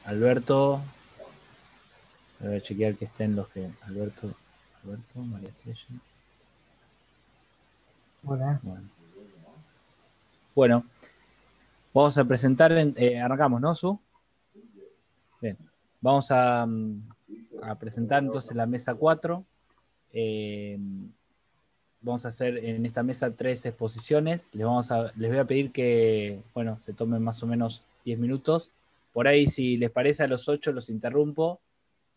Alberto, voy a chequear que estén los que... Alberto, María Estrella. Hola. Bueno, vamos a presentar, arrancamos, ¿no, Su? Bien, vamos a presentar entonces la mesa 4. Vamos a hacer en esta mesa 3 exposiciones. Les voy a pedir que, bueno, se tomen más o menos 10 minutos. Por ahí, si les parece, a los 8 los interrumpo.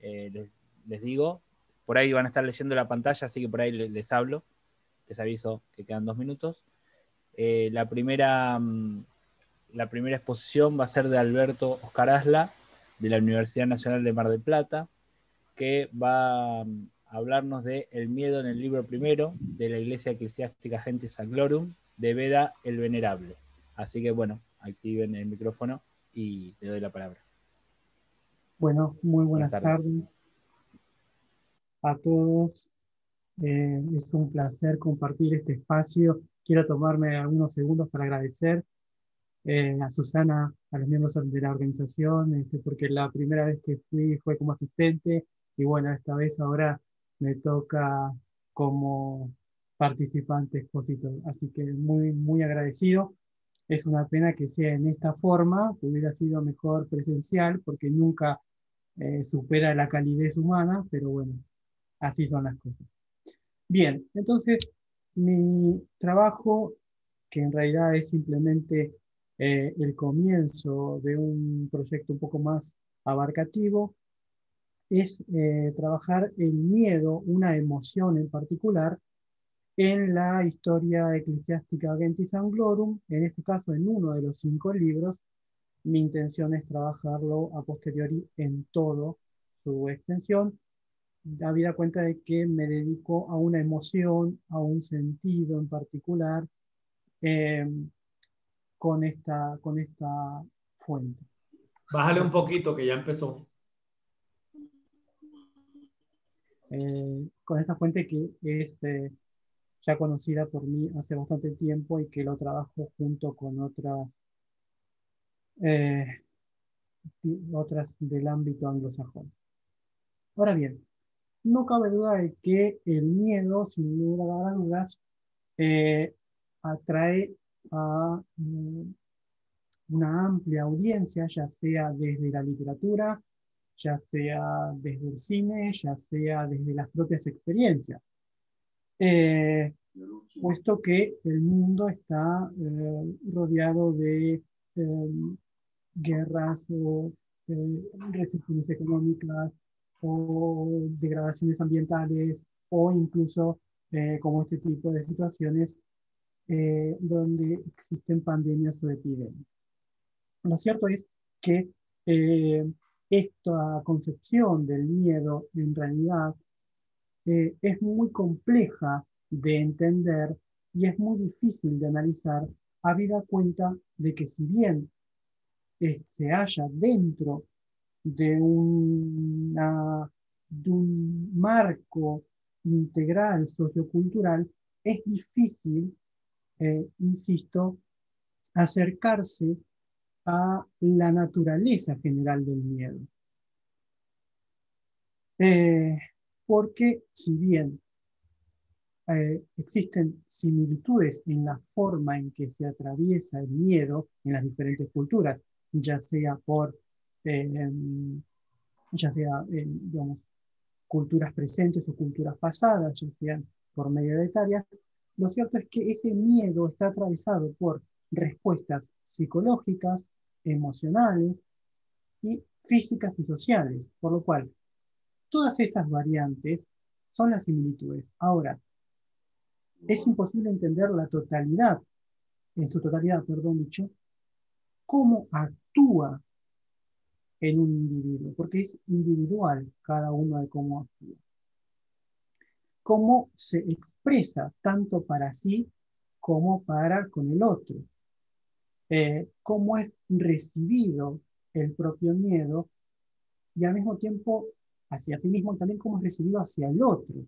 Les digo. Por ahí van a estar leyendo la pantalla, así que por ahí les hablo. Les aviso que quedan 2 minutos. La primera exposición va a ser de Alberto Oscar Asla, de la Universidad Nacional de Mar del Plata, que va a hablarnos de El miedo en el libro primero, de la Iglesia Eclesiástica Gentis Sanctorum, de Beda el Venerable. Así que bueno, activen el micrófono y le doy la palabra. Bueno, muy Buenas buenas tardes. tardes a todos. Es un placer compartir este espacio. Quiero tomarme algunos segundos para agradecer a Susana, a los miembros de la organización, porque la primera vez que fui fue como asistente y bueno, esta vez ahora me toca como participante expositor. Así que muy, muy agradecido. Es una pena que sea en esta forma, que hubiera sido mejor presencial porque nunca supera la calidez humana, pero bueno, así son las cosas. Bien, entonces mi trabajo, que en realidad es simplemente el comienzo de un proyecto un poco más abarcativo, es trabajar el miedo, una emoción en particular, en la historia eclesiástica Gentis Anglorum, en este caso en uno de los 5 libros. Mi intención es trabajarlo a posteriori en todo su extensión, habida cuenta de que me dedico a una emoción, a un sentido en particular, eh, con esta fuente. Bájale un poquito que ya empezó. Con esta fuente que es ya conocida por mí hace bastante tiempo y que lo trabajo junto con eh, otras del ámbito anglosajón. Ahora bien, no cabe duda de que el miedo, sin lugar a dudas, eh, atrae a una amplia audiencia, ya sea desde la literatura, ya sea desde el cine, ya sea desde las propias experiencias. Eh, Puesto que el mundo está rodeado de guerras o restricciones económicas o degradaciones ambientales o incluso como este tipo de situaciones donde existen pandemias o epidemias. Lo cierto es que eh, esta concepción del miedo en realidad es muy compleja de entender y es muy difícil de analizar, habida cuenta de que si bien se halla dentro de un marco integral sociocultural, es difícil, insisto, acercarse a la naturaleza general del miedo. Eh, Porque si bien existen similitudes en la forma en que se atraviesa el miedo en las diferentes culturas, ya sea por, eh, digamos, culturas presentes o culturas pasadas, ya sean por medio de tareas, lo cierto es que ese miedo está atravesado por respuestas psicológicas, emocionales y físicas y sociales, por lo cual todas esas variantes son las similitudes. Ahora, es imposible entender la totalidad, en su totalidad, perdón, dicho, cómo actúa en un individuo, porque es individual cada uno de cómo actúa. Cómo se expresa tanto para sí como para con el otro. Cómo es recibido el propio miedo y al mismo tiempo hacia sí mismo también cómo es recibido hacia el otro.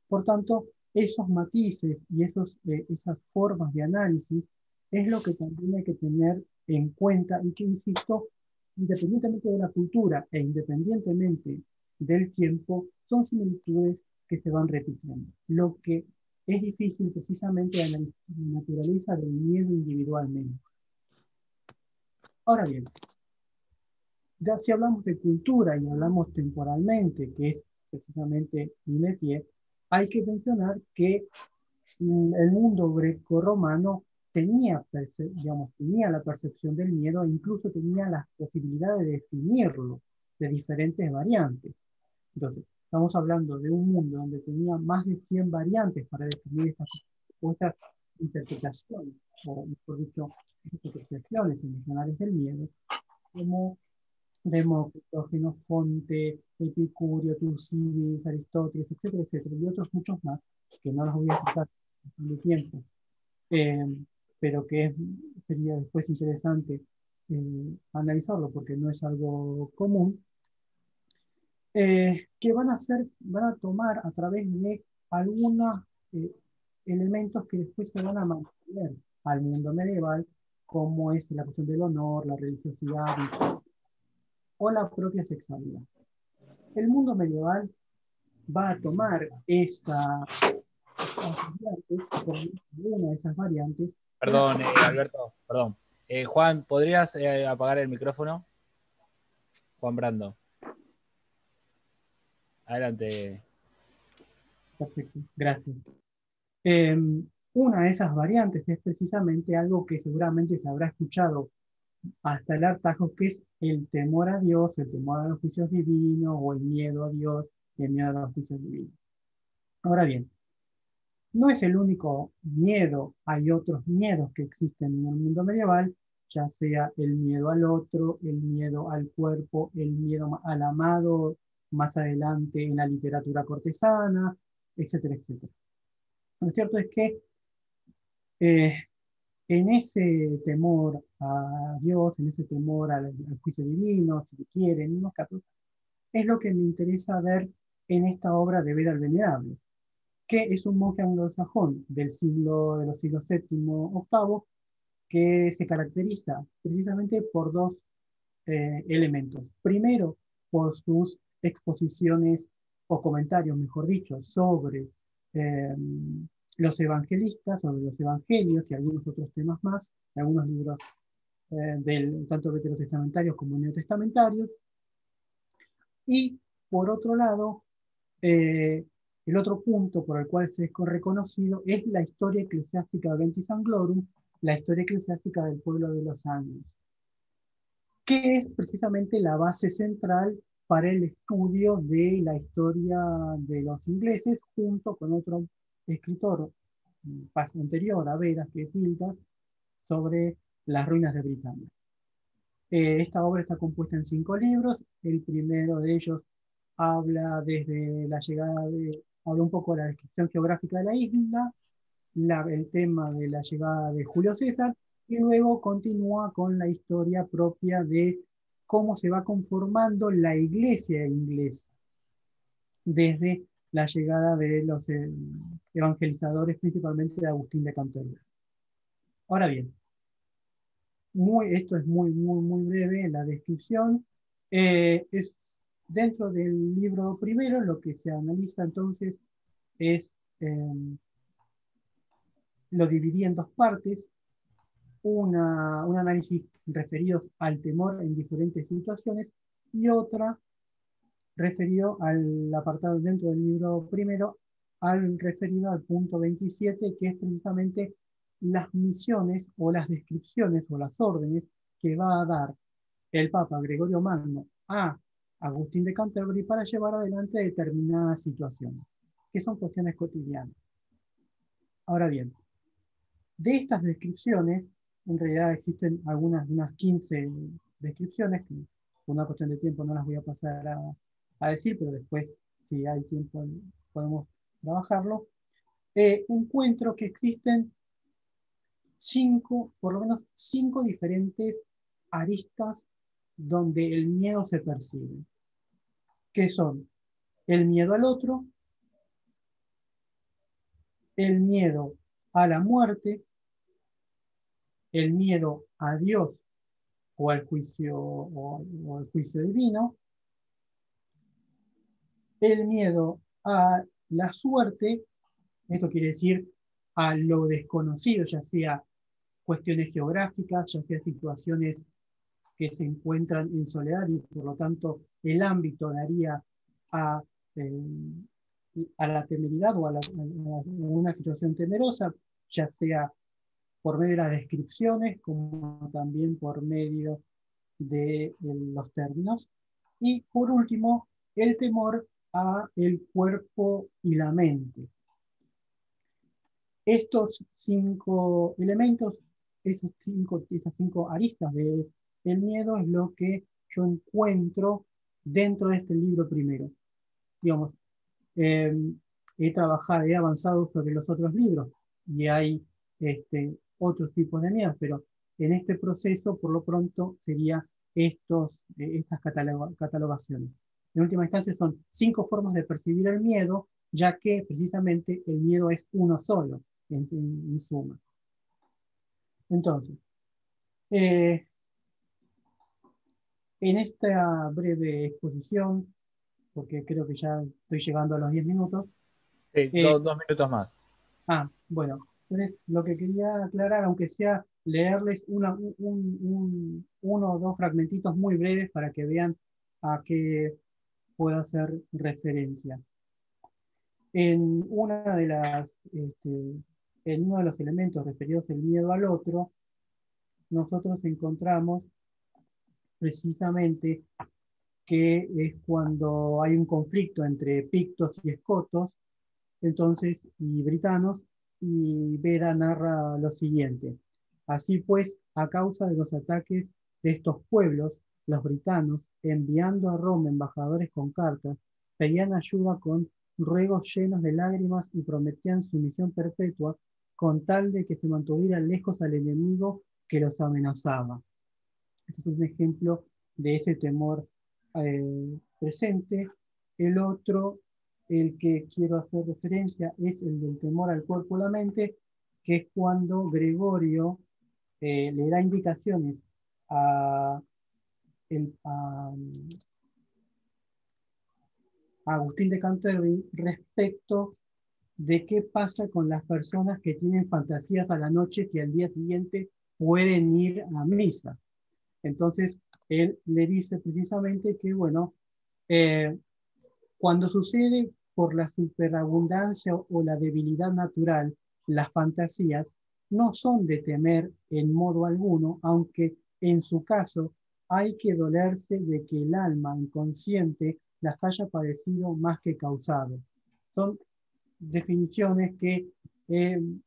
Por tanto, esos matices y esas formas de análisis es lo que también hay que tener en cuenta y que, insisto, independientemente de la cultura e independientemente del tiempo, son similitudes que se van repitiendo. Lo que es difícil precisamente analizar la naturaleza del miedo individualmente. Ahora bien, ya si hablamos de cultura y hablamos temporalmente, que es precisamente mi métier, hay que mencionar que el mundo greco-romano tenía, digamos, tenía la percepción del miedo e incluso tenía la posibilidad de definirlo de diferentes variantes. Entonces, estamos hablando de un mundo donde tenía más de 100 variantes para definir estas interpretaciones, o mejor dicho, interpretaciones emocionales del miedo, como Demócrito, Genofonte, Epicurio, Tucídides, Aristóteles, etcétera, etcétera, y otros muchos más, que no los voy a explicar en el tiempo, eh, pero que sería después interesante analizarlo porque no es algo común, que van a tomar a través de algunos eh, elementos que después se van a mantener al mundo medieval, como es la cuestión del honor, la religiosidad o la propia sexualidad. El mundo medieval va a tomar una de esas variantes. Perdón, Alberto, perdón. Juan, ¿podrías apagar el micrófono? Juan Brando. Adelante. Perfecto, gracias. Una de esas variantes es precisamente algo que seguramente se habrá escuchado hasta el hartazgo, que es el temor a Dios, el temor a los juicios divinos, o el miedo a Dios y el miedo a los juicios divinos. Ahora bien, no es el único miedo, hay otros miedos que existen en el mundo medieval, ya sea el miedo al otro, el miedo al cuerpo, el miedo al amado, más adelante en la literatura cortesana, etcétera, etcétera. Lo cierto es que eh, en ese temor a Dios, en ese temor al juicio divino, si quieren, en unos casos, es lo que me interesa ver en esta obra de Beda el Venerable, que es un monje anglosajón de los siglos séptimo, octavo, que se caracteriza precisamente por dos elementos. Primero, por sus exposiciones o comentarios, mejor dicho, sobre eh, los evangelistas, sobre los evangelios y algunos otros temas más, algunos libros tanto veterotestamentarios como neotestamentarios. Y por otro lado, eh, el otro punto por el cual se es reconocido es la historia eclesiástica de Ventis Anglorum, la historia eclesiástica del pueblo de los Anglos, que es precisamente la base central para el estudio de la historia de los ingleses, junto con otro escritor anterior a Beda, que es Gildas, sobre las ruinas de Britania. Esta obra está compuesta en 5 libros. El primero de ellos habla desde la llegada habla un poco de la descripción geográfica de la isla, el tema de la llegada de Julio César, y luego continúa con la historia propia de cómo se va conformando la iglesia inglesa desde la llegada de los evangelizadores, principalmente de Agustín de Canterbury. Ahora bien, esto es muy breve la descripción. Es dentro del libro primero, lo que se analiza entonces es, lo dividí en dos partes, un análisis referidos al temor en diferentes situaciones y otra referido al apartado dentro del libro primero, referido al punto 27, que es precisamente las misiones o las descripciones o las órdenes que va a dar el Papa Gregorio Magno a Agustín de Canterbury para llevar adelante determinadas situaciones, que son cuestiones cotidianas. Ahora bien, de estas descripciones, en realidad existen unas 15 descripciones, que por una cuestión de tiempo no las voy a pasar a decir, pero después, si hay tiempo, podemos trabajarlo. Encuentro que existen por lo menos 5 diferentes aristas donde el miedo se percibe, que son el miedo al otro, el miedo a la muerte, el miedo a Dios o al juicio, o al juicio divino. El miedo a la suerte, esto quiere decir a lo desconocido, ya sea cuestiones geográficas, ya sea situaciones que se encuentran en soledad y por lo tanto el ámbito daría a, a la temeridad o a una situación temerosa, ya sea por medio de las descripciones como también por medio de los términos. Y por último, el temor a el cuerpo y la mente. Estos 5 elementos, estas 5 aristas del miedo es lo que yo encuentro dentro de este libro primero. Digamos, he trabajado, he avanzado sobre los otros libros y hay otros tipos de miedos, pero en este proceso, por lo pronto, sería estas catalogaciones. En última instancia, son 5 formas de percibir el miedo, ya que precisamente el miedo es uno solo, en suma. Entonces, en esta breve exposición, porque creo que ya estoy llegando a los 10 minutos. Sí, 2 minutos más. Bueno, entonces lo que quería aclarar, aunque sea leerles uno o dos fragmentitos muy breves para que vean a qué puedo hacer referencia. En uno de los elementos referidos al miedo al otro, nosotros encontramos precisamente que es cuando hay un conflicto entre pictos y escotos, entonces, y britanos, y Bera narra lo siguiente: así pues, a causa de los ataques de estos pueblos, los britanos, enviando a Roma embajadores con cartas, pedían ayuda con ruegos llenos de lágrimas y prometían sumisión perpetua con tal de que se mantuvieran lejos al enemigo que los amenazaba. Este es un ejemplo de ese temor presente. El otro, el que quiero hacer referencia, es el del temor al cuerpo y la mente, que es cuando Gregorio le da indicaciones a Agustín de Canterbury respecto de qué pasa con las personas que tienen fantasías a la noche y al día siguiente pueden ir a misa. Entonces, él le dice precisamente que, bueno, cuando sucede por la superabundancia o la debilidad natural, las fantasías no son de temer en modo alguno, aunque en su caso hay que dolerse de que el alma inconsciente las haya padecido más que causado. Son definiciones que en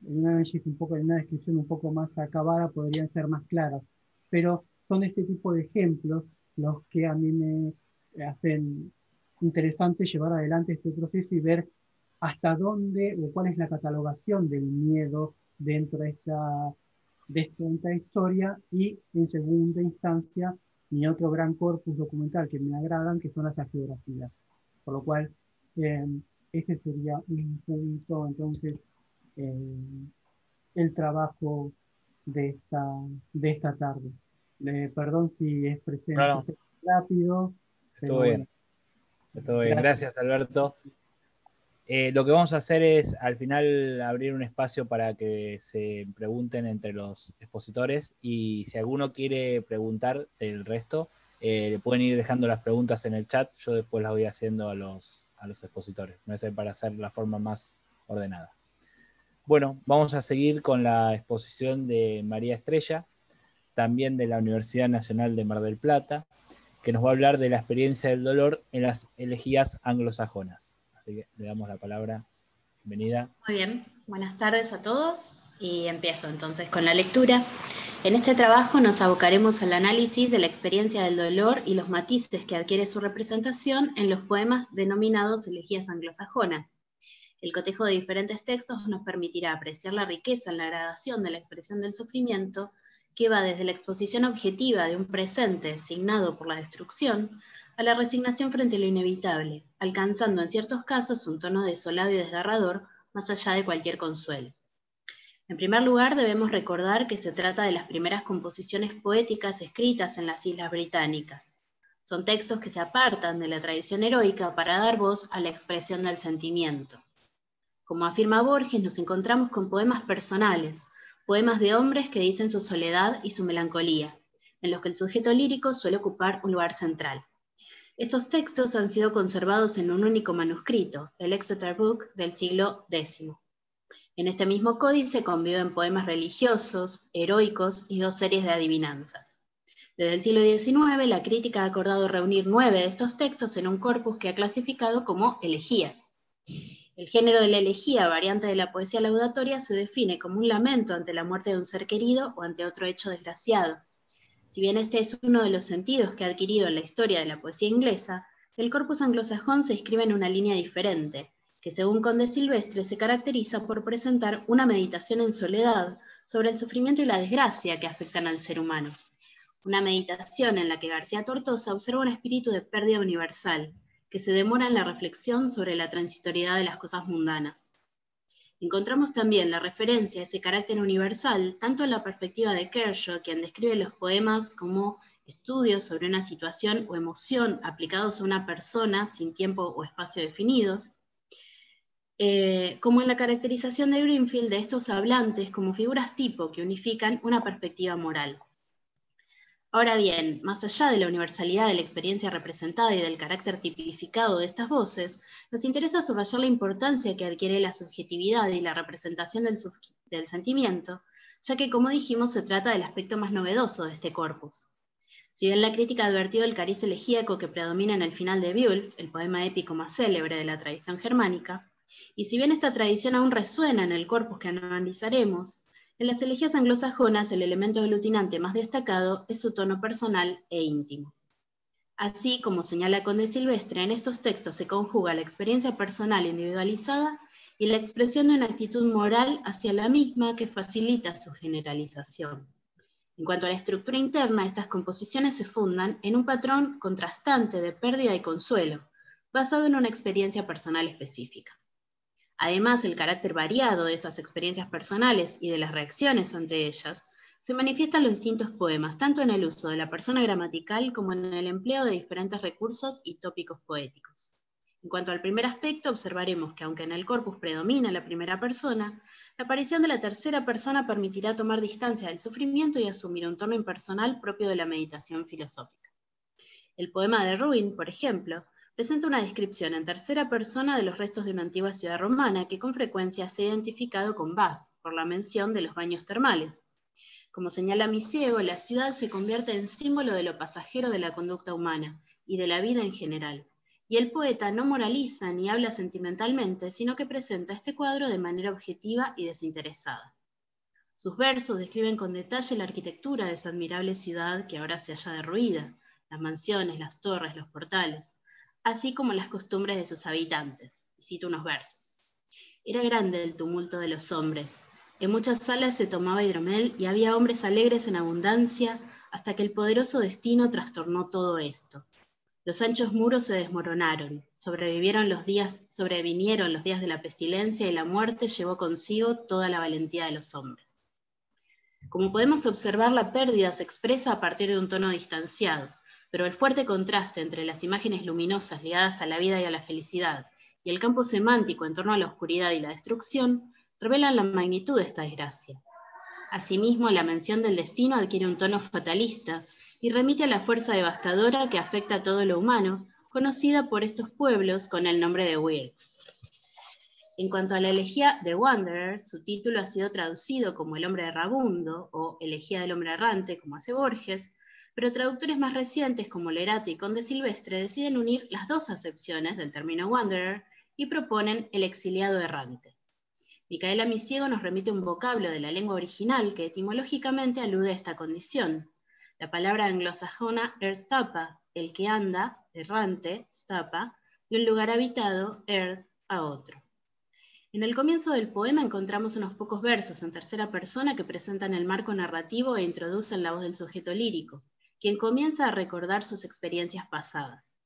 un análisis en una descripción un poco más acabada podrían ser más claras, pero son este tipo de ejemplos los que a mí me hacen interesante llevar adelante este proceso y ver hasta dónde o cuál es la catalogación del miedo dentro de esta historia, y en segunda instancia mi otro gran corpus documental que me agradan, que son las hagiografías. Por lo cual, ese sería un punto, entonces, el trabajo de esta tarde. Perdón si expresé rápido, pero Estuvo bien. bueno. Estuvo bien. Gracias, Alberto. Lo que vamos a hacer es al final abrir un espacio para que se pregunten entre los expositores, y si alguno quiere preguntar del resto, le pueden ir dejando las preguntas en el chat. Yo después las voy haciendo a los expositores. Me parece para hacer la forma más ordenada. Bueno, vamos a seguir con la exposición de María Estrella, también de la Universidad Nacional de Mar del Plata, que nos va a hablar de la experiencia del dolor en las elegías anglosajonas. Así que le damos la palabra. Bienvenida. Muy bien, buenas tardes a todos y empiezo entonces con la lectura. En este trabajo nos abocaremos al análisis de la experiencia del dolor y los matices que adquiere su representación en los poemas denominados elegías anglosajonas. El cotejo de diferentes textos nos permitirá apreciar la riqueza en la gradación de la expresión del sufrimiento, que va desde la exposición objetiva de un presente signado por la destrucción a la resignación frente a lo inevitable, alcanzando en ciertos casos un tono desolado y desgarrador más allá de cualquier consuelo. En primer lugar, debemos recordar que se trata de las primeras composiciones poéticas escritas en las Islas Británicas. Son textos que se apartan de la tradición heroica para dar voz a la expresión del sentimiento. Como afirma Borges, nos encontramos con poemas personales, poemas de hombres que dicen su soledad y su melancolía, en los que el sujeto lírico suele ocupar un lugar central. Estos textos han sido conservados en un único manuscrito, el Exeter Book del siglo X. En este mismo códice conviven poemas religiosos, heroicos y 2 series de adivinanzas. Desde el siglo XIX, la crítica ha acordado reunir 9 de estos textos en un corpus que ha clasificado como elegías. El género de la elegía, variante de la poesía laudatoria, se define como un lamento ante la muerte de un ser querido o ante otro hecho desgraciado. Si bien este es uno de los sentidos que ha adquirido en la historia de la poesía inglesa, el corpus anglosajón se inscribe en una línea diferente, que según Conde Silvestre se caracteriza por presentar una meditación en soledad sobre el sufrimiento y la desgracia que afectan al ser humano. Una meditación en la que García Tortosa observa un espíritu de pérdida universal, que se demora en la reflexión sobre la transitoriedad de las cosas mundanas. Encontramos también la referencia a ese carácter universal, tanto en la perspectiva de Kershaw, quien describe los poemas como estudios sobre una situación o emoción aplicados a una persona sin tiempo o espacio definidos, como en la caracterización de Greenfield de estos hablantes como figuras tipo que unifican una perspectiva moral. Ahora bien, más allá de la universalidad de la experiencia representada y del carácter tipificado de estas voces, nos interesa subrayar la importancia que adquiere la subjetividad y la representación del sentimiento, ya que, como dijimos, se trata del aspecto más novedoso de este corpus. Si bien la crítica ha advertido el cariz elegíaco que predomina en el final de Beowulf, el poema épico más célebre de la tradición germánica, y si bien esta tradición aún resuena en el corpus que analizaremos, en las elegías anglosajonas el elemento aglutinante más destacado es su tono personal e íntimo. Así, como señala Conde Silvestre, en estos textos se conjuga la experiencia personal individualizada y la expresión de una actitud moral hacia la misma que facilita su generalización. En cuanto a la estructura interna, estas composiciones se fundan en un patrón contrastante de pérdida y consuelo, basado en una experiencia personal específica. Además, el carácter variado de esas experiencias personales y de las reacciones ante ellas se manifiesta en los distintos poemas, tanto en el uso de la persona gramatical como en el empleo de diferentes recursos y tópicos poéticos. En cuanto al primer aspecto, observaremos que aunque en el corpus predomina la primera persona, la aparición de la tercera persona permitirá tomar distancia del sufrimiento y asumir un tono impersonal propio de la meditación filosófica. El poema de Ruin, por ejemplo, presenta una descripción en tercera persona de los restos de una antigua ciudad romana que con frecuencia se ha identificado con Bath, por la mención de los baños termales. Como señala Misiego, la ciudad se convierte en símbolo de lo pasajero de la conducta humana y de la vida en general. Y el poeta no moraliza ni habla sentimentalmente, sino que presenta este cuadro de manera objetiva y desinteresada. Sus versos describen con detalle la arquitectura de esa admirable ciudad que ahora se halla derruida, las mansiones, las torres, los portales, así como las costumbres de sus habitantes. Y cito unos versos. Era grande el tumulto de los hombres. En muchas salas se tomaba hidromel y había hombres alegres en abundancia, hasta que el poderoso destino trastornó todo esto. Los anchos muros se desmoronaron, sobrevinieron los días de la pestilencia y la muerte llevó consigo toda la valentía de los hombres. Como podemos observar, la pérdida se expresa a partir de un tono distanciado, pero el fuerte contraste entre las imágenes luminosas ligadas a la vida y a la felicidad y el campo semántico en torno a la oscuridad y la destrucción revelan la magnitud de esta desgracia. Asimismo, la mención del destino adquiere un tono fatalista y remite a la fuerza devastadora que afecta a todo lo humano, conocida por estos pueblos con el nombre de Weird. En cuanto a la elegía The Wanderer, su título ha sido traducido como El hombre errabundo o Elegía del hombre errante, como hace Borges, pero traductores más recientes como Lerate y Conde Silvestre deciden unir las dos acepciones del término Wanderer y proponen el exiliado errante. Micaela Misiego nos remite un vocablo de la lengua original que etimológicamente alude a esta condición. La palabra anglosajona erstapa, el que anda, errante, stapa, de un lugar habitado, earth, a otro. En el comienzo del poema encontramos unos pocos versos en tercera persona que presentan el marco narrativo e introducen la voz del sujeto lírico, quien comienza a recordar sus experiencias pasadas.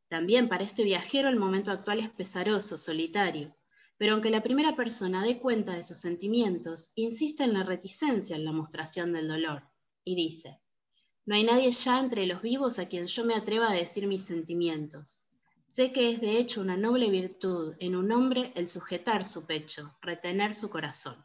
También para este viajero el momento actual es pesaroso, solitario, pero aunque la primera persona dé cuenta de sus sentimientos, insiste en la reticencia en la mostración del dolor, y dice: no hay nadie ya entre los vivos a quien yo me atreva a decir mis sentimientos. Sé que es de hecho una noble virtud en un hombre el sujetar su pecho, retener su corazón.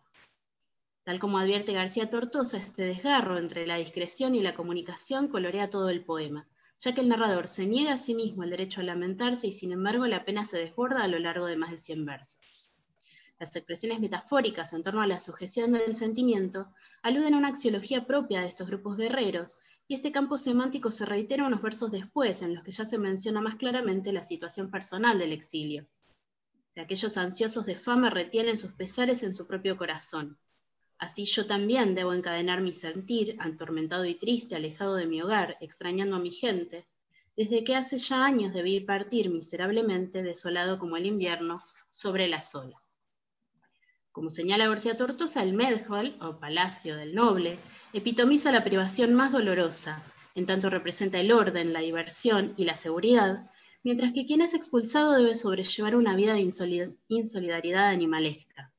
Tal como advierte García Tortosa, este desgarro entre la discreción y la comunicación colorea todo el poema, ya que el narrador se niega a sí mismo el derecho a lamentarse y sin embargo la pena se desborda a lo largo de más de 100 versos. Las expresiones metafóricas en torno a la sujeción del sentimiento aluden a una axiología propia de estos grupos guerreros, y este campo semántico se reitera unos versos después, en los que ya se menciona más claramente la situación personal del exilio. O sea, aquellos ansiosos de fama retienen sus pesares en su propio corazón. Así yo también debo encadenar mi sentir, atormentado y triste, alejado de mi hogar, extrañando a mi gente, desde que hace ya años debí partir miserablemente, desolado como el invierno, sobre las olas. Como señala García Tortosa, el Medhol, o Palacio del Noble, epitomiza la privación más dolorosa, en tanto representa el orden, la diversión y la seguridad, mientras que quien es expulsado debe sobrellevar una vida de insolidaridad animalesca.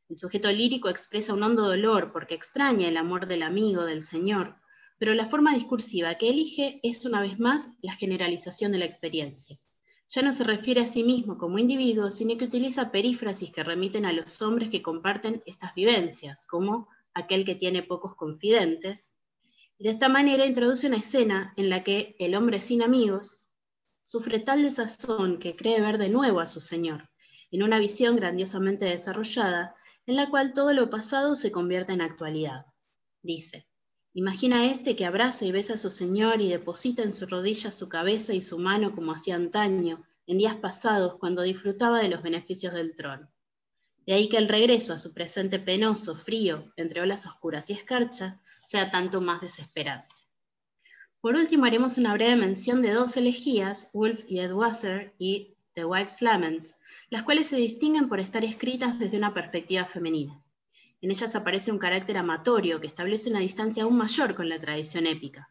El sujeto lírico expresa un hondo dolor porque extraña el amor del amigo, del señor, pero la forma discursiva que elige es una vez más la generalización de la experiencia. Ya no se refiere a sí mismo como individuo, sino que utiliza perífrasis que remiten a los hombres que comparten estas vivencias, como aquel que tiene pocos confidentes. Y de esta manera introduce una escena en la que el hombre sin amigos sufre tal desazón que cree ver de nuevo a su señor, en una visión grandiosamente desarrollada, en la cual todo lo pasado se convierte en actualidad. Dice: imagina este que abraza y besa a su señor y deposita en su rodilla su cabeza y su mano como hacía antaño, en días pasados, cuando disfrutaba de los beneficios del trono. De ahí que el regreso a su presente penoso, frío, entre olas oscuras y escarcha, sea tanto más desesperante. Por último, haremos una breve mención de dos elegías, Wulf y Edwasser y The Wife's Lament, las cuales se distinguen por estar escritas desde una perspectiva femenina. En ellas aparece un carácter amatorio que establece una distancia aún mayor con la tradición épica.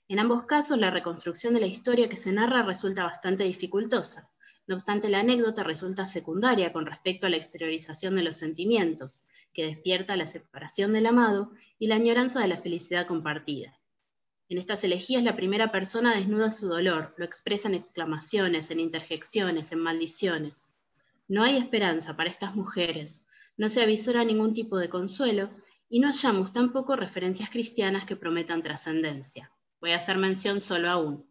En ambos casos, la reconstrucción de la historia que se narra resulta bastante dificultosa. No obstante, la anécdota resulta secundaria con respecto a la exteriorización de los sentimientos, que despierta la separación del amado y la añoranza de la felicidad compartida. En estas elegías, la primera persona desnuda su dolor, lo expresa en exclamaciones, en interjecciones, en maldiciones. No hay esperanza para estas mujeres, no se avisora ningún tipo de consuelo, y no hallamos tampoco referencias cristianas que prometan trascendencia. Voy a hacer mención solo a uno.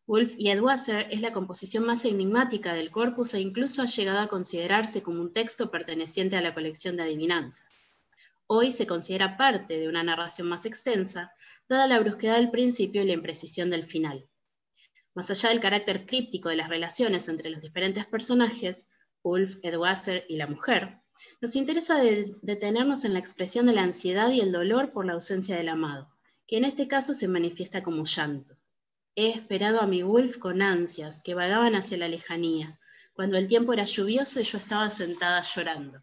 Wulf y Edwasser es la composición más enigmática del corpus e incluso ha llegado a considerarse como un texto perteneciente a la colección de adivinanzas. Hoy se considera parte de una narración más extensa, dada la brusquedad del principio y la imprecisión del final. Más allá del carácter críptico de las relaciones entre los diferentes personajes, Wulf, Edwasser y la mujer, nos interesa detenernos en la expresión de la ansiedad y el dolor por la ausencia del amado, que en este caso se manifiesta como llanto. He esperado a mi Wulf con ansias que vagaban hacia la lejanía, cuando el tiempo era lluvioso y yo estaba sentada llorando.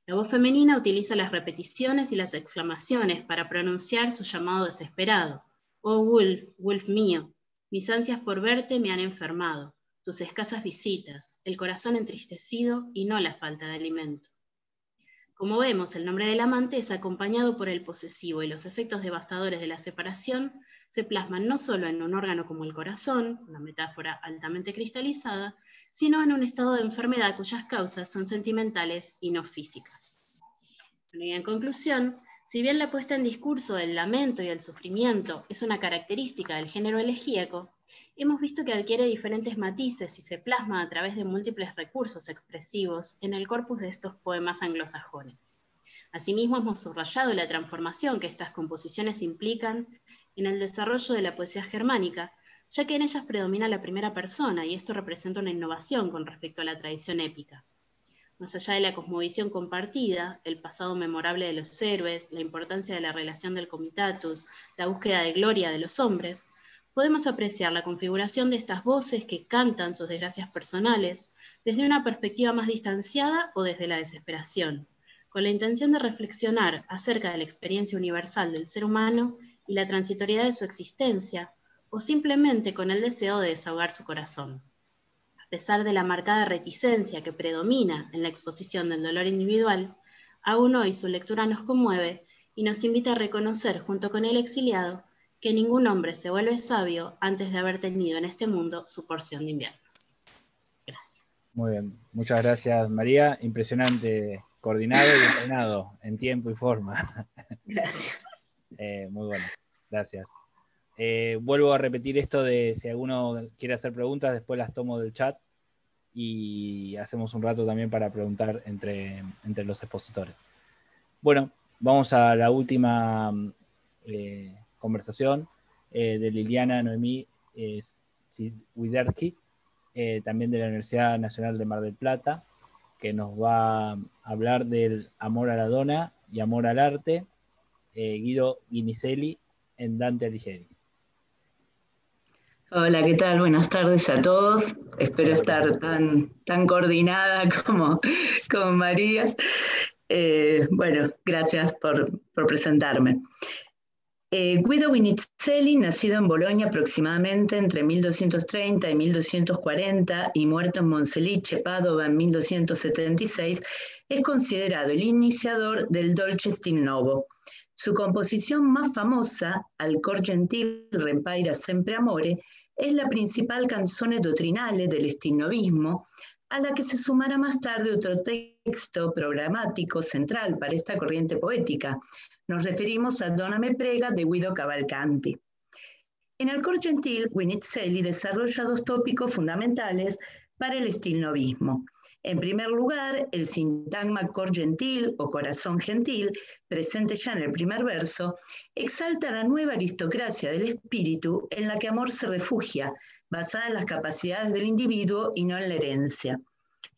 La voz femenina utiliza las repeticiones y las exclamaciones para pronunciar su llamado desesperado. Oh Wulf, Wulf mío, mis ansias por verte me han enfermado, tus escasas visitas, el corazón entristecido y no la falta de alimento. Como vemos, el nombre del amante es acompañado por el posesivo y los efectos devastadores de la separación se plasman no solo en un órgano como el corazón, una metáfora altamente cristalizada, sino en un estado de enfermedad cuyas causas son sentimentales y no físicas. Bueno, y en conclusión, si bien la puesta en discurso del lamento y el sufrimiento es una característica del género elegíaco, hemos visto que adquiere diferentes matices y se plasma a través de múltiples recursos expresivos en el corpus de estos poemas anglosajones. Asimismo, hemos subrayado la transformación que estas composiciones implican en el desarrollo de la poesía germánica, ya que en ellas predomina la primera persona, y esto representa una innovación con respecto a la tradición épica. Más allá de la cosmovisión compartida, el pasado memorable de los héroes, la importancia de la relación del comitatus, la búsqueda de gloria de los hombres, podemos apreciar la configuración de estas voces que cantan sus desgracias personales desde una perspectiva más distanciada o desde la desesperación, con la intención de reflexionar acerca de la experiencia universal del ser humano y la transitoriedad de su existencia, o simplemente con el deseo de desahogar su corazón. pesar de la marcada reticencia que predomina en la exposición del dolor individual, aún hoy su lectura nos conmueve y nos invita a reconocer, junto con el exiliado, que ningún hombre se vuelve sabio antes de haber tenido en este mundo su porción de inviernos. Gracias. Muy bien, muchas gracias, María. Impresionante, coordinado y entrenado en tiempo y forma. Gracias. Muy bueno, gracias. Vuelvo a repetir esto de si alguno quiere hacer preguntas, después las tomo del chat y hacemos un rato también para preguntar entre los expositores. Bueno, vamos a la última conversación de Liliana Noemí Widerski, también de la Universidad Nacional de Mar del Plata, que nos va a hablar del amor a la dona y amor al arte, Guido Guinizelli en Dante Alighieri. Hola, ¿qué tal? Buenas tardes a todos. Espero estar tan coordinada como María. Bueno, gracias por presentarme. Guido Guinizelli, nacido en Bolonia aproximadamente entre 1230 y 1240 y muerto en Monselice, Padova, en 1276, es considerado el iniciador del Dolce Stil Novo. Su composición más famosa, Al cor gentil rempaira sempre amore, es la principal canzone dottrinale del stilnovismo, a la que se sumará más tarde otro texto programático central para esta corriente poética. Nos referimos a Donna me prega de Guido Cavalcanti. En Al cor gentil, Guinizelli desarrolla dos tópicos fundamentales para el stilnovismo. En primer lugar, el sintagma cor gentil o corazón gentil, presente ya en el primer verso, exalta la nueva aristocracia del espíritu en la que amor se refugia, basada en las capacidades del individuo y no en la herencia.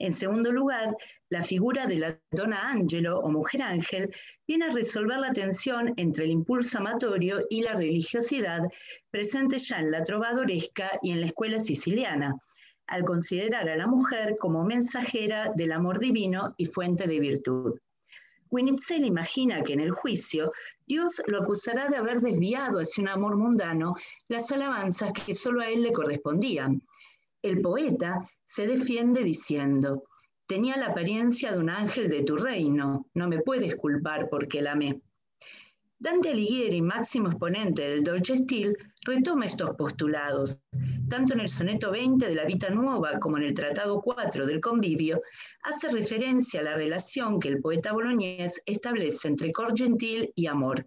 En segundo lugar, la figura de la donna angelo o mujer ángel viene a resolver la tensión entre el impulso amatorio y la religiosidad presente ya en la trovadoresca y en la escuela siciliana, al considerar a la mujer como mensajera del amor divino y fuente de virtud. Guinizelli imagina que en el juicio Dios lo acusará de haber desviado hacia un amor mundano las alabanzas que solo a él le correspondían. El poeta se defiende diciendo: tenía la apariencia de un ángel de tu reino, no me puedes culpar porque la amé. Dante Alighieri, máximo exponente del Dolce Stil, retoma estos postulados. Tanto en el soneto 20 de la Vita Nuova como en el tratado 4 del Convivio, hace referencia a la relación que el poeta boloñés establece entre cor gentil y amor.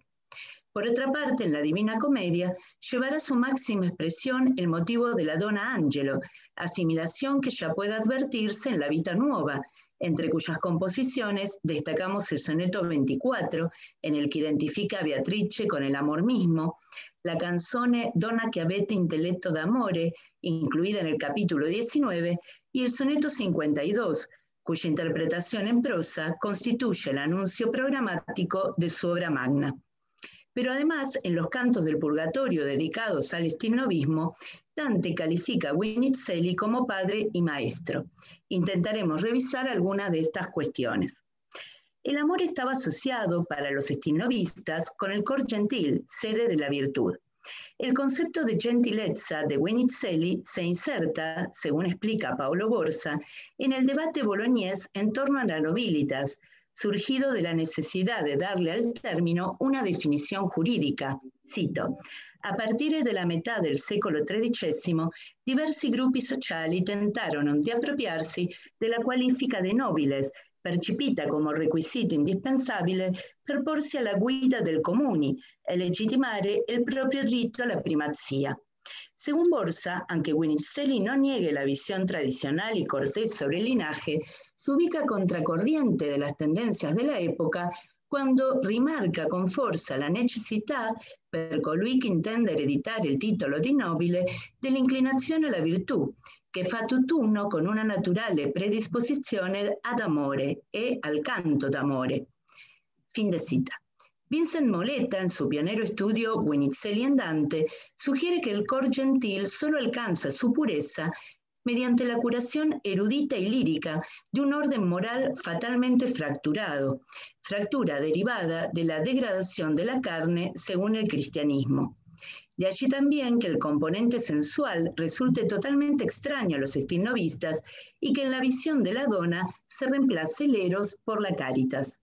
Por otra parte, en la Divina Comedia, llevará a su máxima expresión el motivo de la donna angelo, asimilación que ya puede advertirse en la Vita Nuova, entre cuyas composiciones destacamos el soneto 24, en el que identifica a Beatrice con el amor mismo, la canzone Donna che avete intelletto d'amore, incluida en el capítulo 19, y el soneto 52, cuya interpretación en prosa constituye el anuncio programático de su obra magna. Pero además, en los cantos del purgatorio dedicados al stilnovismo, Dante califica a Guinizelli como padre y maestro. Intentaremos revisar algunas de estas cuestiones. El amor estaba asociado para los stilnovistas con el cor gentil, sede de la virtud. El concepto de gentilezza de Guinizelli se inserta, según explica Paolo Borsa, en el debate boloñés en torno a la nobilitas, surgido de la necesidad de darle al término una definición jurídica. Cito: a partire della metà del secolo XIII, diversi gruppi sociali tentarono di appropriarsi della qualifica de nobiles, percepita como requisito indispensabile per porsi alla guida del comuni e legittimare il proprio diritto alla primazia. Según Borsa, aunque Guinizelli no niegue la visión tradicional y cortés sobre el linaje, se ubica contracorriente de las tendencias de la época cuando rimarca con forza la necessità, per colui che intende ereditare il titolo di nobile, dell'inclinazione alla virtù, che fa tutt'uno con una naturale predisposizione ad amore e al canto d'amore. Fin de cita. Vincent Moleta, en su pionero estudio Guinizelli en Dante, sugiere que el cor gentil solo alcanza su pureza mediante la curación erudita y lírica de un orden moral fatalmente fracturado, fractura derivada de la degradación de la carne según el cristianismo. De allí también que el componente sensual resulte totalmente extraño a los stilnovistas y que en la visión de la dona se reemplace el eros por la caritas.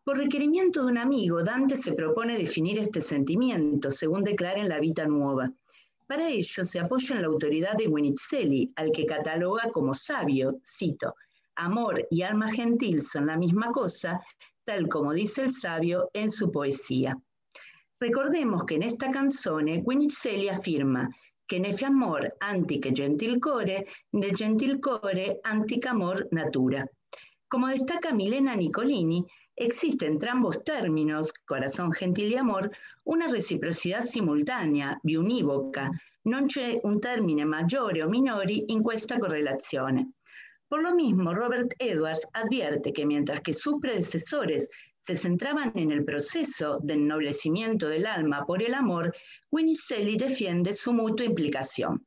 Por requerimiento de un amigo, Dante se propone definir este sentimiento, según declara en la Vita Nuova. Para ello se apoya en la autoridad de Guinizelli, al que cataloga como sabio, cito, amor y alma gentil son la misma cosa, tal como dice el sabio en su poesía. Recordemos que en esta canzone Guinizelli afirma che ne fe amor antique gentil core, ne gentil core antic amor natura. Como destaca Milena Nicolini, existe entre ambos términos, corazón gentil y amor, una reciprocidad simultanea, biunívoca, non c'è un termine maggiore o minori in questa correlazione. Por lo mismo, Robert Edwards advierte que mientras que sus predecesores se centraban en el proceso de ennoblecimiento del alma por el amor, Guinizelli defiende su mutua implicación.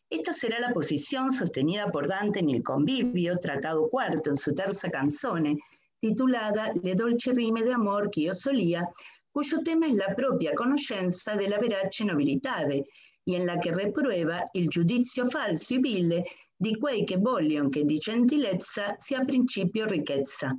Esta será la posición sostenida por Dante en il Convivio, tratado cuarto en su terza canzone, titulada Le dolci rime de amor che io solía, cuyo tema es la propia conoscenza della verace nobilitade, y en la que reprueba il giudizio falso y vile di quei che voglion che di gentilezza sia principio riquezza.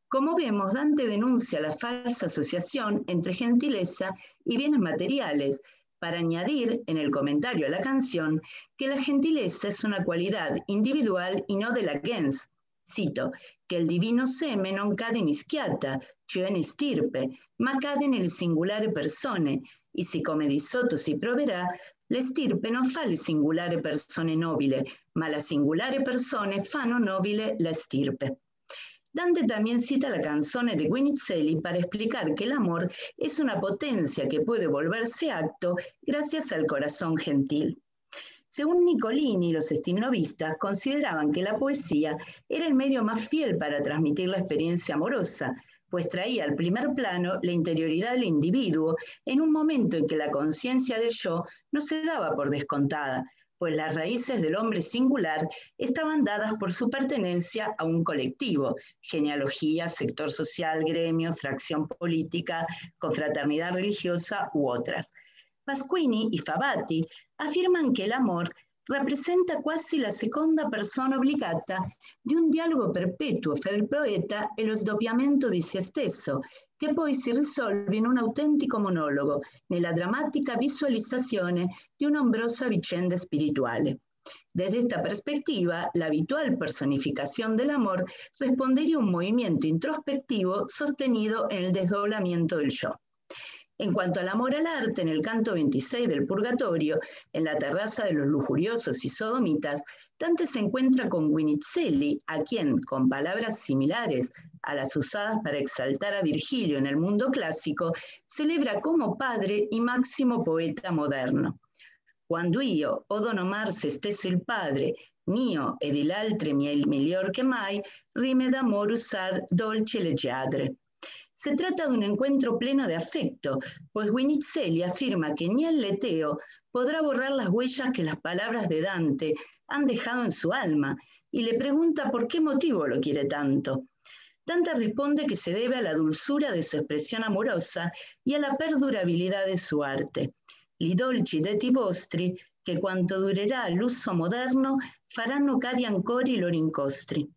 Como vemos, Dante denuncia la falsa asociación entre gentileza y bienes materiales, para añadir en el comentario a la canción que la gentileza es una cualidad individual y no de la gens. Cito, che il divino seme non cade in ischiata, cioè in stirpe, ma cade nel singolare persone, e siccome di sotto si proverà, la stirpe non fa il singolare persone nobile, ma la singolare persone fanno nobile la stirpe. Dante también cita la canzone de Guinizelli para explicar que el amor es una potencia que puede volverse acto gracias al corazón gentil. Según Nicolini, los stilnovistas consideraban que la poesía era el medio más fiel para transmitir la experiencia amorosa, pues traía al primer plano la interioridad del individuo en un momento en que la conciencia del yo no se daba por descontada, pues las raíces del hombre singular estaban dadas por su pertenencia a un colectivo, genealogía, sector social, gremio, fracción política, confraternidad religiosa u otras. Pasquini y Fabati afirman que el amor rappresenta quasi la seconda persona obbligata di un dialogo perpetuo fra il poeta e lo sdoppiamento di se stesso, che poi si risolve in un autentico monologo, nella drammatica visualizzazione di un'ombrosa vicenda espirituale. Desde esta perspectiva, la habitual personificación del amor respondería a un movimiento introspectivo sostenido en el desdoblamiento del yo. En cuanto al amor al arte, en el canto 26 del Purgatorio, en la terraza de los lujuriosos y sodomitas, Dante se encuentra con Guinizelli, a quien, con palabras similares a las usadas para exaltar a Virgilio en el mundo clásico, celebra como padre y máximo poeta moderno. Quando io odo nomarse stesso il padre, mio e di l'altre miglior che mai, rime d'amor usar dolce leggiadre. Se trata de un encuentro pleno de afecto, pues Guinizelli afirma que ni el leteo podrá borrar las huellas que las palabras de Dante han dejado en su alma, y le pregunta por qué motivo lo quiere tanto. Dante responde que se debe a la dulzura de su expresión amorosa y a la perdurabilidad de su arte. Li dolci detti vostri, che quanto durerà l'uso moderno, faranno cari ancora i loro incostri.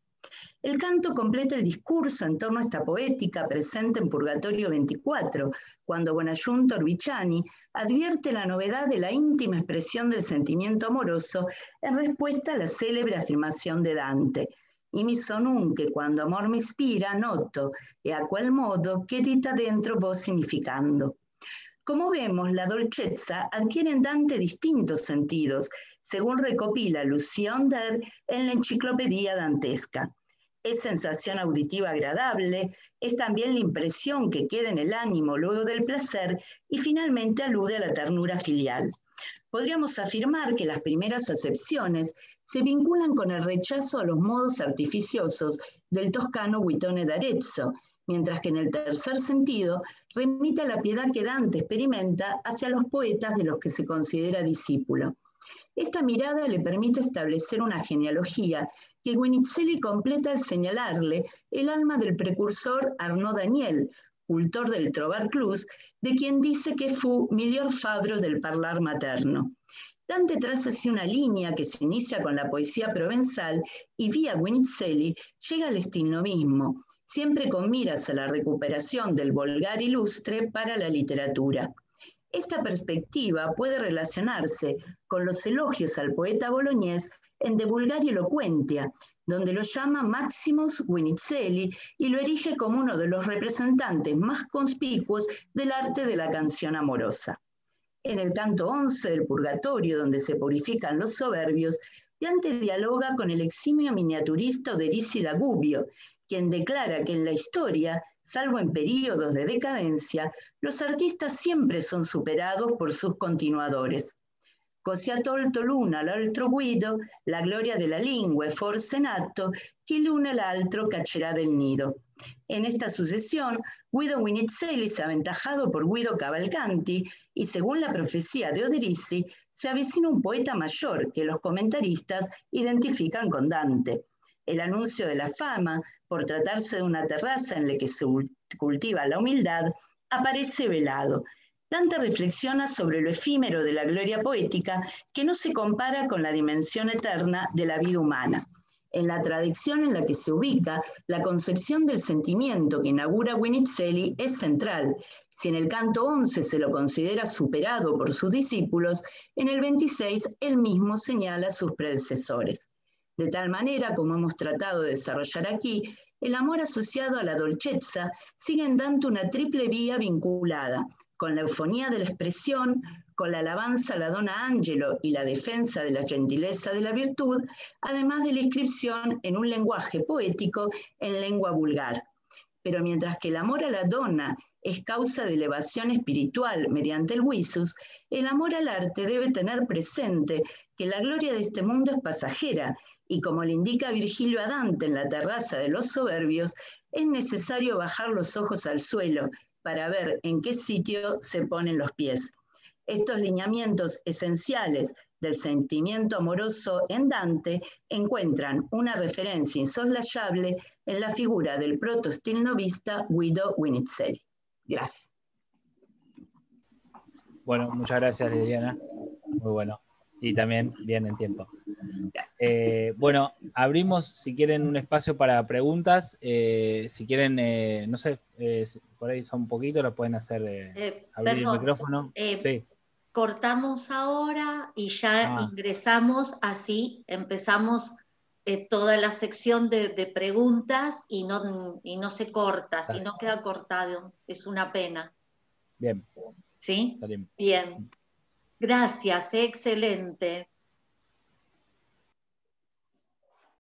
El canto completa el discurso en torno a esta poética presente en Purgatorio 24, cuando Buonaggiunto Orbiciani advierte la novedad de la íntima expresión del sentimiento amoroso en respuesta a la célebre afirmación de Dante. Y mi sonun que cuando amor me inspira noto, e a quel modo che dita dentro vos significando. Como vemos, la dolcezza adquiere en Dante distintos sentidos, según recopila Lucía Onder en la Enciclopedia Dantesca. Es sensación auditiva agradable, es también la impresión que queda en el ánimo luego del placer y finalmente alude a la ternura filial. Podríamos afirmar que las primeras acepciones se vinculan con el rechazo a los modos artificiosos del toscano Guitone d'Arezzo, mientras que en el tercer sentido remite a la piedad que Dante experimenta hacia los poetas de los que se considera discípulo. Esta mirada le permite establecer una genealogía que Guinizelli completa al señalarle el alma del precursor Arnaud Daniel, cultor del trovar clus, de quien dice que fu miglior fabbro del parlar materno. Dante traza así una línea que se inicia con la poesía provenzal y vía Guinizelli llega al stilnomismo, siempre con miras a la recuperación del volgar ilustre para la literatura. Esta perspectiva puede relacionarse con los elogios al poeta boloñés en De Vulgaria Eloquentia, donde lo llama Maximus Guinizelli y lo erige como uno de los representantes más conspicuos del arte de la canción amorosa. En el canto 11 del Purgatorio, donde se purifican los soberbios, Dante dialoga con el eximio miniaturista Oderisi da Gubbio, quien declara que en la historia, salvo en períodos de decadencia, los artistas siempre son superados por sus continuadores. Così ha tolto l'una l'altro Guido, la gloria della lingua è forse in atto, chi l'una l'altro caccerà del nido. En esta sucesión, Guido Guinizelli es aventajado por Guido Cavalcanti y, según la profecía de Oderisi, se avecina un poeta mayor que los comentaristas identifican con Dante. El anuncio de la fama, por tratarse de una terraza en la que se cultiva la humildad, aparece velado. Dante reflexiona sobre lo efímero de la gloria poética que no se compara con la dimensión eterna de la vida humana. En la tradición en la que se ubica, la concepción del sentimiento que inaugura Guinizelli es central. Si en el canto 11 se lo considera superado por sus discípulos, en el 26 él mismo señala a sus predecesores. De tal manera, como hemos tratado de desarrollar aquí, el amor asociado a la dolcezza sigue en Dante una triple vía vinculada, con la eufonía de la expresión, con la alabanza a la Donna Angelo y la defensa de la gentileza de la virtud, además de la inscripción en un lenguaje poético en lengua vulgar. Pero mientras que el amor a la donna es causa de elevación espiritual mediante el visus, el amor al arte debe tener presente que la gloria de este mundo es pasajera y, como le indica Virgilio a Dante en la terraza de los soberbios, es necesario bajar los ojos al suelo para ver en qué sitio se ponen los pies. Estos lineamientos esenciales del sentimiento amoroso en Dante encuentran una referencia insoslayable en la figura del proto-stilnovista Guido Guinizelli. Gracias. Bueno, muchas gracias, Liliana. Muy bueno. Y también bien en tiempo. Bueno, abrimos, si quieren, un espacio para preguntas. Si quieren, no sé, por ahí son un poquito, lo pueden hacer, abrir el micrófono. Sí. Cortamos ahora y ya ingresamos, así empezamos toda la sección de preguntas y no se corta, si no queda cortado, es una pena. Bien. ¿Sí? Salim. Bien. Gracias, excelente.